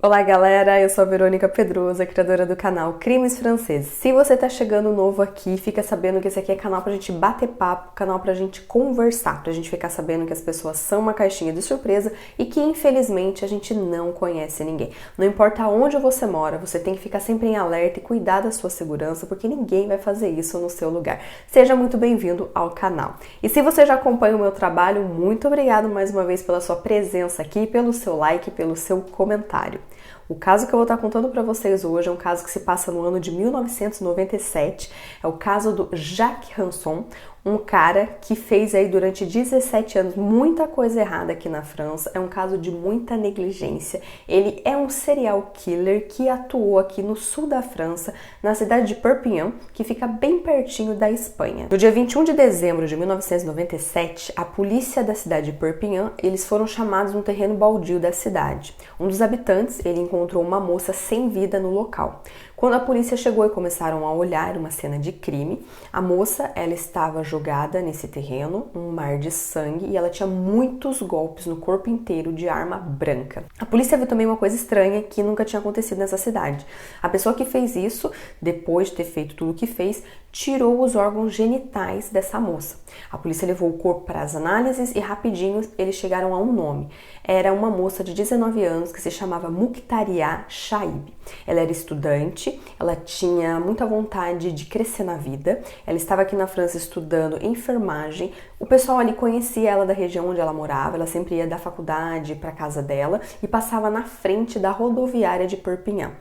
Olá galera, eu sou a Verônica Pedrosa, criadora do canal Crimes Franceses. Se você tá chegando novo aqui, fica sabendo que esse aqui é canal pra gente bater papo, canal pra gente conversar, pra gente ficar sabendo que as pessoas são uma caixinha de surpresa e que infelizmente a gente não conhece ninguém. Não importa onde você mora, você tem que ficar sempre em alerta e cuidar da sua segurança, porque ninguém vai fazer isso no seu lugar. Seja muito bem-vindo ao canal. E se você já acompanha o meu trabalho, muito obrigado mais uma vez pela sua presença aqui, pelo seu like, pelo seu comentário. O caso que eu vou estar contando para vocês hoje é um caso que se passa no ano de 1997. É o caso do Jacques Rançon, um cara que fez aí durante 17 anos muita coisa errada aqui na França. É um caso de muita negligência. Ele é um serial killer que atuou aqui no sul da França, na cidade de Perpignan, que fica bem pertinho da Espanha. No dia 21 de dezembro de 1997, a polícia da cidade de Perpignan, eles foram chamados num terreno baldio da cidade. Um dos habitantes, ele encontrou uma moça sem vida no local. Quando a polícia chegou e começaram a olhar uma cena de crime, a moça, ela estava jogada nesse terreno, um mar de sangue, e ela tinha muitos golpes no corpo inteiro de arma branca. A polícia viu também uma coisa estranha que nunca tinha acontecido nessa cidade. A pessoa que fez isso, depois de ter feito tudo o que fez, tirou os órgãos genitais dessa moça. A polícia levou o corpo para as análises e rapidinho eles chegaram a um nome. Era uma moça de 19 anos que se chamava Mukhtaria Chaib. Ela era estudante, ela tinha muita vontade de crescer na vida, ela estava aqui na França estudando enfermagem. O pessoal ali conhecia ela da região onde ela morava, ela sempre ia da faculdade para casa dela e passava na frente da rodoviária de Perpignan.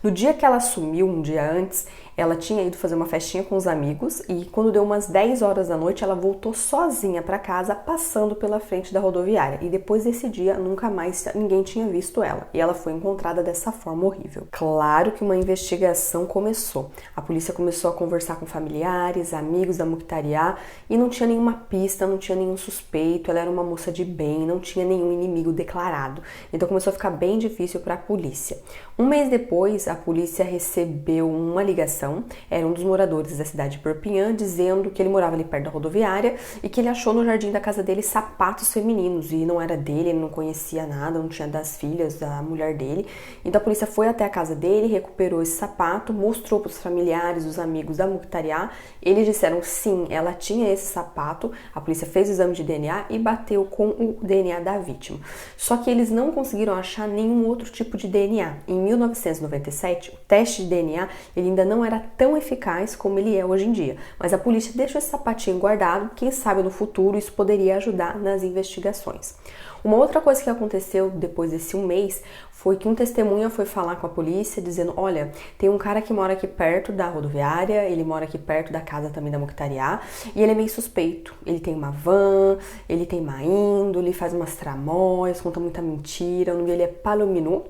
No dia que ela sumiu, um dia antes, ela tinha ido fazer uma festinha com os amigos e quando deu umas 10 horas da noite, ela voltou sozinha para casa, passando pela frente da rodoviária. E depois desse dia, nunca mais ninguém tinha visto ela. E ela foi encontrada dessa forma horrível. Claro que uma investigação começou. A polícia começou a conversar com familiares, amigos da Mukhtaria e não tinha nenhuma pista, não tinha nenhum suspeito. Ela era uma moça de bem, não tinha nenhum inimigo declarado. Então começou a ficar bem difícil para a polícia. Um mês depois, a polícia recebeu uma ligação. Era um dos moradores da cidade de Perpignan dizendo que ele morava ali perto da rodoviária e que ele achou no jardim da casa dele sapatos femininos e não era dele, ele não conhecia nada, não tinha das filhas da mulher dele. Então a polícia foi até a casa dele, recuperou esse sapato, mostrou para os familiares, os amigos da Mukhtaria. Eles disseram sim, ela tinha esse sapato. A polícia fez o exame de DNA e bateu com o DNA da vítima. Só que eles não conseguiram achar nenhum outro tipo de DNA. Em 1997, o teste de DNA ele ainda não era tão eficaz como ele é hoje em dia. Mas a polícia deixou esse sapatinho guardado, quem sabe no futuro isso poderia ajudar nas investigações. Uma outra coisa que aconteceu depois desse um mês foi que um testemunha foi falar com a polícia dizendo, olha, tem um cara que mora aqui perto da rodoviária, ele mora aqui perto da casa também da Mukhtaria e ele é meio suspeito. Ele tem uma van, ele tem má índole, faz umas tramóias, conta muita mentira, o nome dele é Palomino.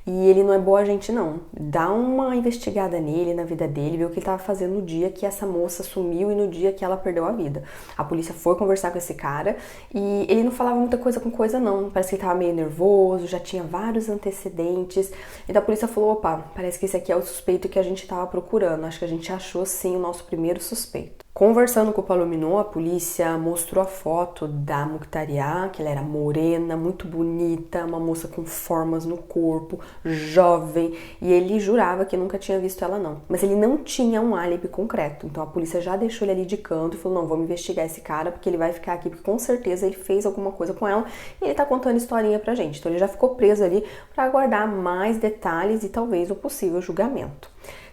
E ele não é boa gente não. Dá uma investigada nele, na vida dele, vê o que ele estava fazendo no dia que essa moça sumiu e no dia que ela perdeu a vida. A polícia foi conversar com esse cara e ele não falava muita coisa com coisa não. Parece que ele estava meio nervoso, já tinha vários antecedentes. Então a polícia falou, opa, parece que esse aqui é o suspeito que a gente estava procurando. Acho que a gente achou sim o nosso primeiro suspeito. Conversando com o Palomino, a polícia mostrou a foto da Mukhtaria, que ela era morena, muito bonita, uma moça com formas no corpo, jovem, e ele jurava que nunca tinha visto ela não. Mas ele não tinha um álibi concreto, então a polícia já deixou ele ali de canto e falou, não, vamos investigar esse cara, porque ele vai ficar aqui, porque com certeza ele fez alguma coisa com ela e ele tá contando historinha pra gente. Então ele já ficou preso ali para aguardar mais detalhes e talvez o possível julgamento.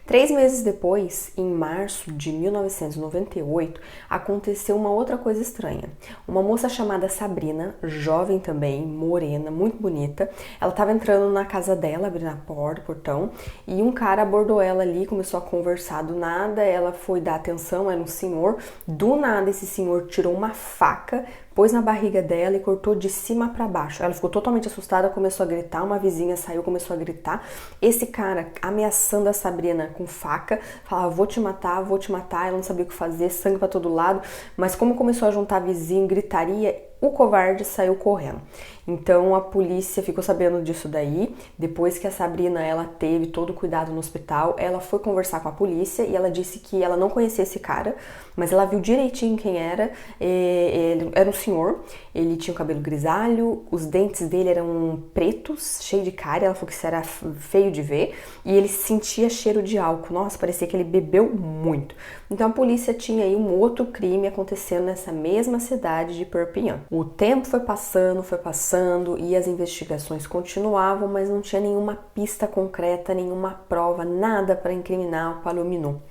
3 meses depois, em março de 1998, aconteceu uma outra coisa estranha. Uma moça chamada Sabrina, jovem também, morena, muito bonita, ela estava entrando na casa dela, abrindo a porta, o portão, e um cara abordou ela ali, começou a conversar do nada, ela foi dar atenção, era um senhor, do nada esse senhor tirou uma faca, pôs na barriga dela e cortou de cima para baixo. Ela ficou totalmente assustada, começou a gritar, uma vizinha saiu, começou a gritar. Esse cara ameaçando a Sabrina com faca, falava, vou te matar, ela não sabia o que fazer, sangue para todo lado, mas como começou a juntar vizinho, gritaria, o covarde saiu correndo. Então a polícia ficou sabendo disso daí. Depois que a Sabrina ela teve todo o cuidado no hospital, ela foi conversar com a polícia e ela disse que ela não conhecia esse cara, mas ela viu direitinho quem era. Ele era um senhor, ele tinha o cabelo grisalho, os dentes dele eram pretos, cheio de cárie, ela falou que isso era feio de ver, e ele sentia cheiro de álcool. Nossa, parecia que ele bebeu muito. Então a polícia tinha aí um outro crime acontecendo nessa mesma cidade de Perpignan. O tempo foi passando e as investigações continuavam, mas não tinha nenhuma pista concreta, nenhuma prova, nada para incriminar o Palomino.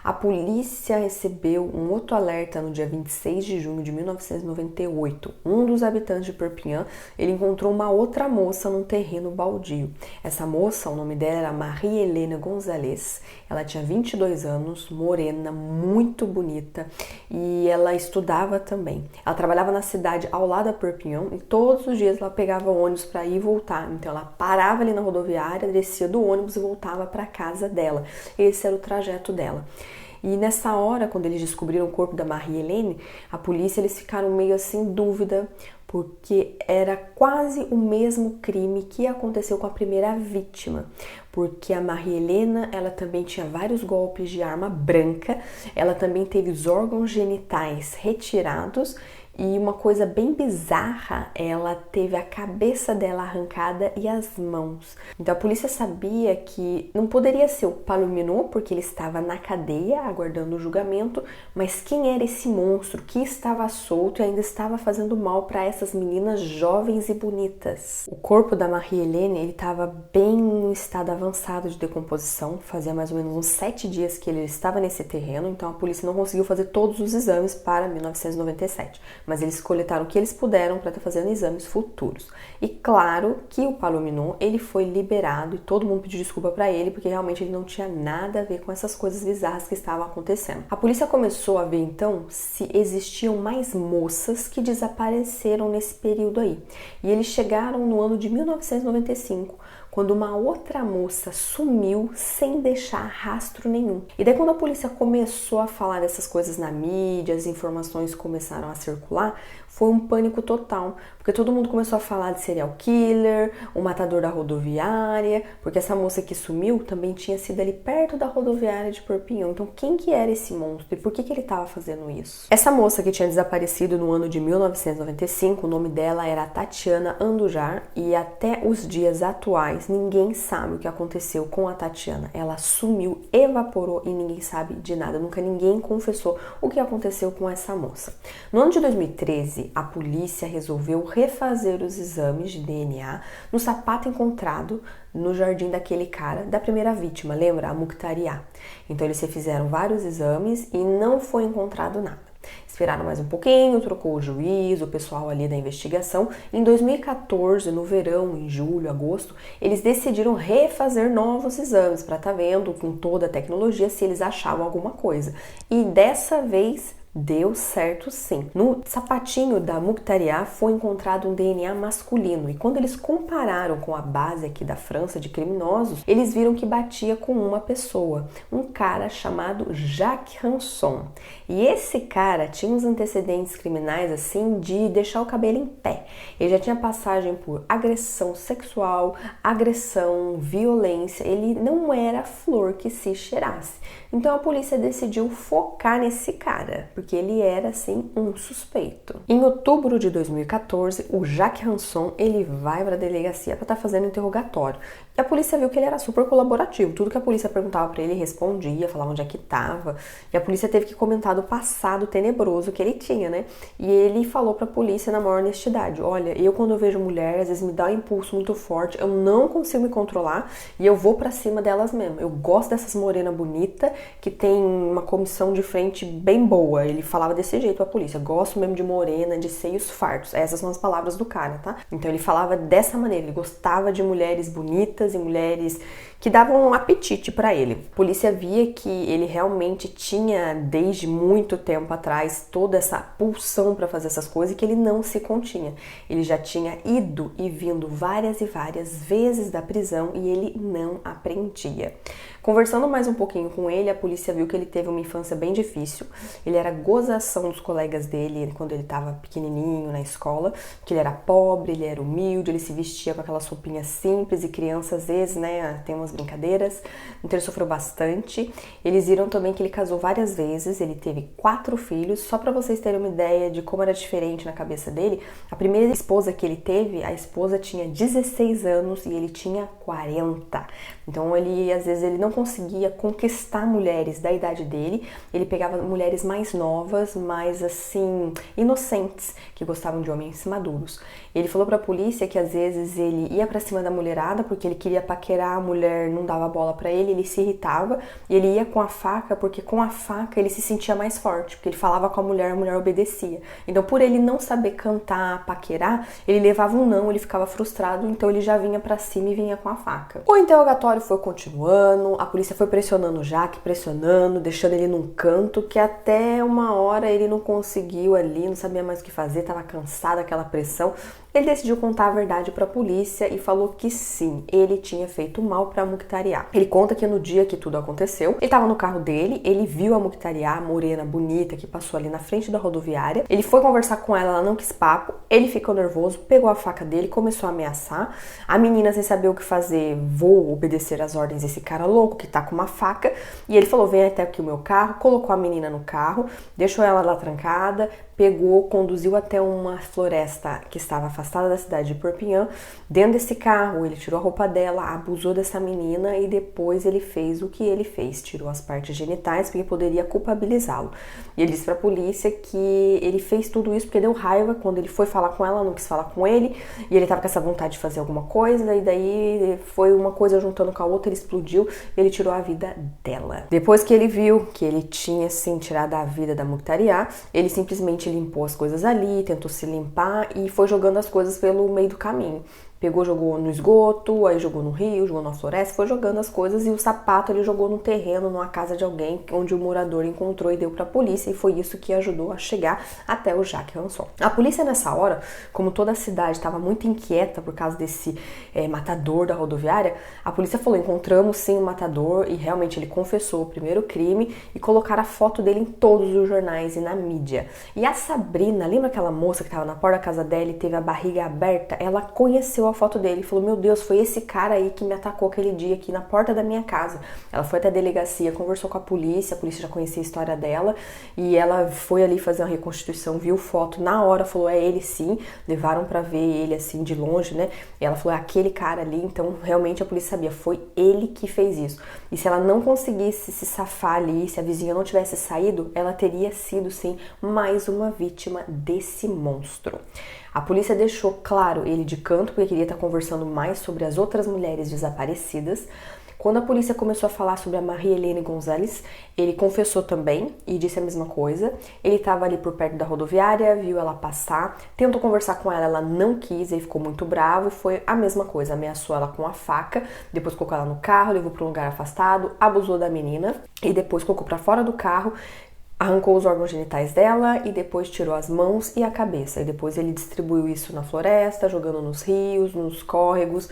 A polícia recebeu um outro alerta no dia 26 de junho de 1998. Um dos habitantes de Perpignan, ele encontrou uma outra moça num terreno baldio. Essa moça, o nome dela era Maria Helena Gonzalez. Ela tinha 22 anos, morena, muito bonita, e ela estudava também. Ela trabalhava na cidade ao lado da Perpignan e todos os dias ela pegava ônibus para ir e voltar. Então ela parava ali na rodoviária, descia do ônibus e voltava para a casa dela. Esse era o trajeto dela. E nessa hora, quando eles descobriram o corpo da Marie Helene, a polícia, eles ficaram meio assim em dúvida, porque era quase o mesmo crime que aconteceu com a primeira vítima. Porque a Marie Helena, ela também tinha vários golpes de arma branca, ela também teve os órgãos genitais retirados, e uma coisa bem bizarra, ela teve a cabeça dela arrancada e as mãos. Então a polícia sabia que não poderia ser o Palomino, porque ele estava na cadeia aguardando o julgamento, mas quem era esse monstro que estava solto e ainda estava fazendo mal para essas meninas jovens e bonitas? O corpo da Marie Helene, ele estava bem no estado avançado de decomposição, fazia mais ou menos uns 7 dias que ele estava nesse terreno, então a polícia não conseguiu fazer todos os exames para 1997. Mas eles coletaram o que eles puderam para estar fazendo exames futuros. E claro que o Palomino, ele foi liberado e todo mundo pediu desculpa para ele, porque realmente ele não tinha nada a ver com essas coisas bizarras que estavam acontecendo. A polícia começou a ver então se existiam mais moças que desapareceram nesse período aí. E eles chegaram no ano de 1995, quando uma outra moça sumiu sem deixar rastro nenhum. E daí quando a polícia começou a falar dessas coisas na mídia, as informações começaram a circular, foi um pânico total, porque todo mundo começou a falar de serial killer, o matador da rodoviária, porque essa moça que sumiu também tinha sido ali perto da rodoviária de Perpignan. Então quem que era esse monstro e por que ele estava fazendo isso? Essa moça que tinha desaparecido no ano de 1995, o nome dela era Tatiana Andujar, e até os dias atuais ninguém sabe o que aconteceu com a Tatiana. Ela sumiu, evaporou e ninguém sabe de nada. Nunca ninguém confessou o que aconteceu com essa moça. No ano de 2013, a polícia resolveu refazer os exames de DNA no sapato encontrado no jardim daquele cara, da primeira vítima, lembra? A Mukhtaria. Então eles fizeram vários exames e não foi encontrado nada. Esperaram mais um pouquinho, trocou o juiz, o pessoal ali da investigação. Em 2014, no verão, em julho, agosto, eles decidiram refazer novos exames para estar vendo com toda a tecnologia se eles achavam alguma coisa. E dessa vez deu certo sim. No sapatinho da Mukhtaria foi encontrado um DNA masculino e quando eles compararam com a base aqui da França de criminosos, eles viram que batia com uma pessoa, um cara chamado Jacques Ranson. E esse cara tinha uns antecedentes criminais assim de deixar o cabelo em pé. Ele já tinha passagem por agressão sexual, agressão, violência. Ele não era flor que se cheirasse. Então a polícia decidiu focar nesse cara, porque ele era assim um suspeito. Em outubro de 2014, o Jacques Ranson, ele vai para a delegacia para estar fazendo interrogatório. E a polícia viu que ele era super colaborativo. Tudo que a polícia perguntava para ele, ele respondia, falava onde é que estava. E a polícia teve que comentar do passado tenebroso que ele tinha, né? E ele falou para a polícia na maior honestidade: olha, eu quando eu vejo mulher, às vezes me dá um impulso muito forte, eu não consigo me controlar e eu vou para cima delas mesmo. Eu gosto dessas morenas bonitas que tem uma comissão de frente bem boa. Ele falava desse jeito pra polícia: gosto mesmo de morena, de seios fartos. Essas são as palavras do cara, tá? Então ele falava dessa maneira, ele gostava de mulheres bonitas e mulheres que davam um apetite para ele. A polícia via que ele realmente tinha, desde muito tempo atrás, toda essa pulsão para fazer essas coisas e que ele não se continha. Ele já tinha ido e vindo várias e várias vezes da prisão e ele não aprendia. Conversando mais um pouquinho com ele, a polícia viu que ele teve uma infância bem difícil. Ele era gozação dos colegas dele quando ele estava pequenininho na escola, que ele era pobre, ele era humilde, ele se vestia com aquelas roupinhas simples e criança às vezes, né, tem umas brincadeiras, então ele sofreu bastante. Eles viram também que ele casou várias vezes, ele teve 4 filhos, só para vocês terem uma ideia de como era diferente na cabeça dele. A primeira esposa que ele teve, a esposa tinha 16 anos e ele tinha 40. Então ele, às vezes, ele não conseguia conquistar mulheres da idade dele, ele pegava mulheres mais novas, mais assim, inocentes, que gostavam de homens maduros. Ele falou pra polícia que às vezes ele ia pra cima da mulherada porque ele queria paquerar, a mulher não dava bola pra ele se irritava, e ele ia com a faca porque com a faca ele se sentia mais forte, porque ele falava com a mulher obedecia. Então por ele não saber cantar, paquerar, ele levava um não, ele ficava frustrado, então ele já vinha pra cima e vinha com a faca. O interrogatório foi continuando, a polícia foi pressionando o Jaque, pressionando, deixando ele num canto, que até uma hora ele não conseguiu ali, não sabia mais o que fazer, tava cansado daquela pressão. Ele decidiu contar a verdade para a polícia e falou que sim, ele tinha feito mal para Mukhtaria. Ele conta que no dia que tudo aconteceu, ele estava no carro dele, ele viu a Mukhtaria, a morena bonita que passou ali na frente da rodoviária. Ele foi conversar com ela, ela não quis papo, ele ficou nervoso, pegou a faca dele, começou a ameaçar. A menina, sem saber o que fazer, vou obedecer às ordens desse cara louco que tá com uma faca. E ele falou, vem até aqui o meu carro, colocou a menina no carro, deixou ela lá trancada, pegou, conduziu até uma floresta que estava afastada da cidade de Perpignan. Dentro desse carro, ele tirou a roupa dela, abusou dessa menina e depois ele fez o que ele fez, tirou as partes genitais porque poderia culpabilizá-lo. E ele disse para a polícia que ele fez tudo isso porque deu raiva quando ele foi falar com ela, não quis falar com ele, e ele estava com essa vontade de fazer alguma coisa, e daí foi uma coisa juntando com a outra, ele explodiu e ele tirou a vida dela. Depois que ele viu que ele tinha sim tirado a vida da Mukhtaria, ele simplesmente limpou as coisas ali, tentou se limpar e foi jogando as coisas pelo meio do caminho. Pegou, jogou no esgoto, aí jogou no rio, jogou na floresta, foi jogando as coisas e o sapato ele jogou no terreno, numa casa de alguém, onde o morador encontrou e deu pra polícia, e foi isso que ajudou a chegar até o Jacques Rançon. A polícia nessa hora, como toda a cidade estava muito inquieta por causa desse matador da rodoviária, a polícia falou, encontramos sim o matador e realmente ele confessou o primeiro crime e colocaram a foto dele em todos os jornais e na mídia. E a Sabrina, lembra aquela moça que estava na porta da casa dela e teve a barriga aberta? Ela conheceu a foto dele e falou, meu Deus, foi esse cara aí que me atacou aquele dia aqui na porta da minha casa. Ela foi até a delegacia, conversou com a polícia já conhecia a história dela, e ela foi ali fazer uma reconstituição, viu foto, na hora falou, é ele sim, levaram pra ver ele assim de longe, né, e ela falou, é aquele cara ali, então realmente a polícia sabia, foi ele que fez isso. E se ela não conseguisse se safar ali, se a vizinha não tivesse saído, ela teria sido sim mais uma vítima desse monstro. A polícia deixou claro ele de canto, porque queria estar conversando mais sobre as outras mulheres desaparecidas. Quando a polícia começou a falar sobre a Marie-Hélène Gonzalez, ele confessou também e disse a mesma coisa. Ele estava ali por perto da rodoviária, viu ela passar, tentou conversar com ela, ela não quis, ele ficou muito bravo e foi a mesma coisa, ameaçou ela com a faca, depois colocou ela no carro, levou para um lugar afastado, abusou da menina e depois colocou para fora do carro, arrancou os órgãos genitais dela e depois tirou as mãos e a cabeça. E depois ele distribuiu isso na floresta, jogando nos rios, nos córregos,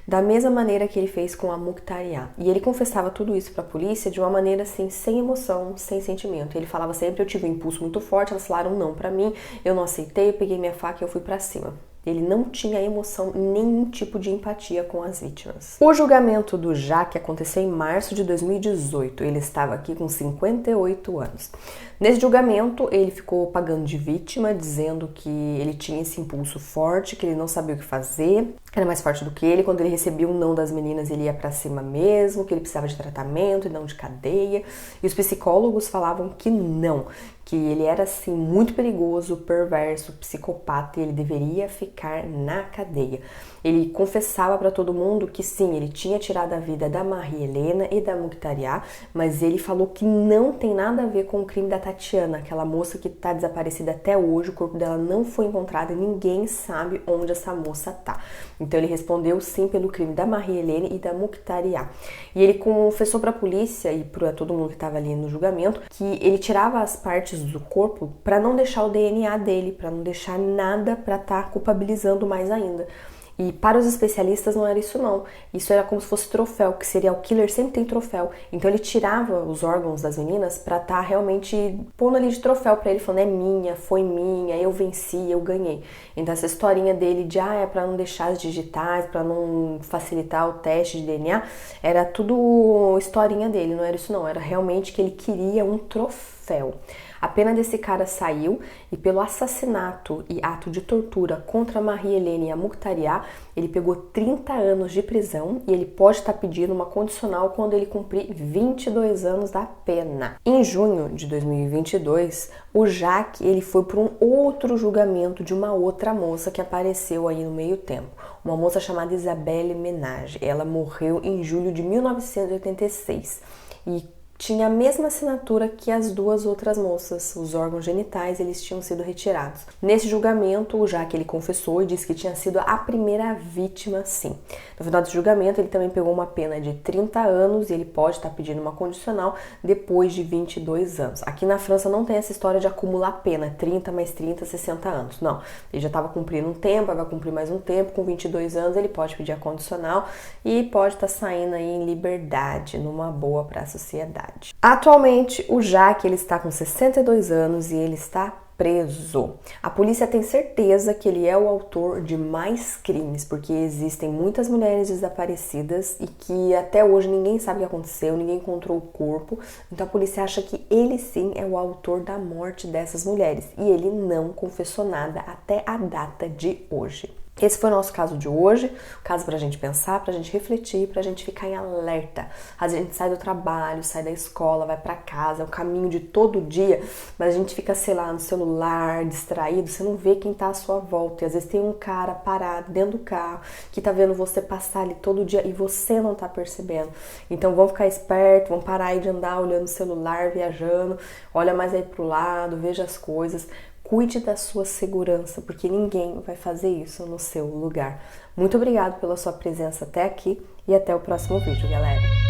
da mesma maneira que ele fez com a Mukhtaria. E ele confessava tudo isso para a polícia de uma maneira assim, sem emoção, sem sentimento. Ele falava sempre, eu tive um impulso muito forte, elas falaram não para mim, eu não aceitei, eu peguei minha faca e eu fui para cima. Ele não tinha emoção, nenhum tipo de empatia com as vítimas. O julgamento do Jacques aconteceu em março de 2018. Ele estava aqui com 58 anos. Nesse julgamento, ele ficou pagando de vítima, dizendo que ele tinha esse impulso forte, que ele não sabia o que fazer, era mais forte do que ele. Quando ele recebia um não das meninas, ele ia pra cima mesmo, que ele precisava de tratamento e não de cadeia. E os psicólogos falavam que não, que ele era assim muito perigoso, perverso, psicopata e ele deveria ficar na cadeia. Ele confessava para todo mundo que sim, ele tinha tirado a vida da Marie-Hélène e da Mukhtaria, mas ele falou que não tem nada a ver com o crime da Tatiana, aquela moça que está desaparecida até hoje, o corpo dela não foi encontrado e ninguém sabe onde essa moça tá. Então ele respondeu sim pelo crime da Marie-Hélène e da Mukhtaria. E ele confessou para a polícia e para todo mundo que estava ali no julgamento que ele tirava as partes do corpo para não deixar o DNA dele, para não deixar nada para estar culpabilizando mais ainda. E para os especialistas não era isso não. Isso era como se fosse troféu, que serial killer sempre tem troféu. Então ele tirava os órgãos das meninas pra estar realmente pondo ali de troféu pra ele, falando é minha, foi minha, eu venci, eu ganhei. Então essa historinha dele de é pra não deixar as digitais, pra não facilitar o teste de DNA, era tudo historinha dele, não era isso não, era realmente que ele queria um troféu. A pena desse cara saiu e pelo assassinato e ato de tortura contra Marie-Hélène Amoukhtaria, ele pegou 30 anos de prisão e ele pode estar pedindo uma condicional quando ele cumprir 22 anos da pena. Em junho de 2022, o Jacques ele foi para um outro julgamento de uma outra moça que apareceu aí no meio tempo. Uma moça chamada Isabelle Ménage. Ela morreu em julho de 1986 e tinha a mesma assinatura que as duas outras moças, os órgãos genitais, eles tinham sido retirados. Nesse julgamento, o Jacques ele confessou e disse que tinha sido a primeira vítima, sim. No final do julgamento, ele também pegou uma pena de 30 anos e ele pode estar pedindo uma condicional depois de 22 anos. Aqui na França não tem essa história de acumular pena, 30 mais 30, 60 anos. Não, ele já estava cumprindo um tempo, vai cumprir mais um tempo, com 22 anos ele pode pedir a condicional e pode estar saindo aí em liberdade, numa boa para a sociedade. Atualmente, o Jacques ele está com 62 anos e ele está preso. A polícia tem certeza que ele é o autor de mais crimes, porque existem muitas mulheres desaparecidas e que até hoje ninguém sabe o que aconteceu, ninguém encontrou o corpo. Então a polícia acha que ele sim é o autor da morte dessas mulheres e ele não confessou nada até a data de hoje. Esse foi o nosso caso de hoje, caso pra gente pensar, pra gente refletir, pra gente ficar em alerta. Às vezes a gente sai do trabalho, sai da escola, vai pra casa, é o caminho de todo dia, mas a gente fica, sei lá, no celular, distraído, você não vê quem tá à sua volta. E às vezes tem um cara parado dentro do carro que tá vendo você passar ali todo dia e você não tá percebendo. Então vamos ficar esperto, vamos parar aí de andar olhando o celular, viajando, olha mais aí pro lado, veja as coisas. Cuide da sua segurança, porque ninguém vai fazer isso no seu lugar. Muito obrigada pela sua presença até aqui e até o próximo vídeo, galera!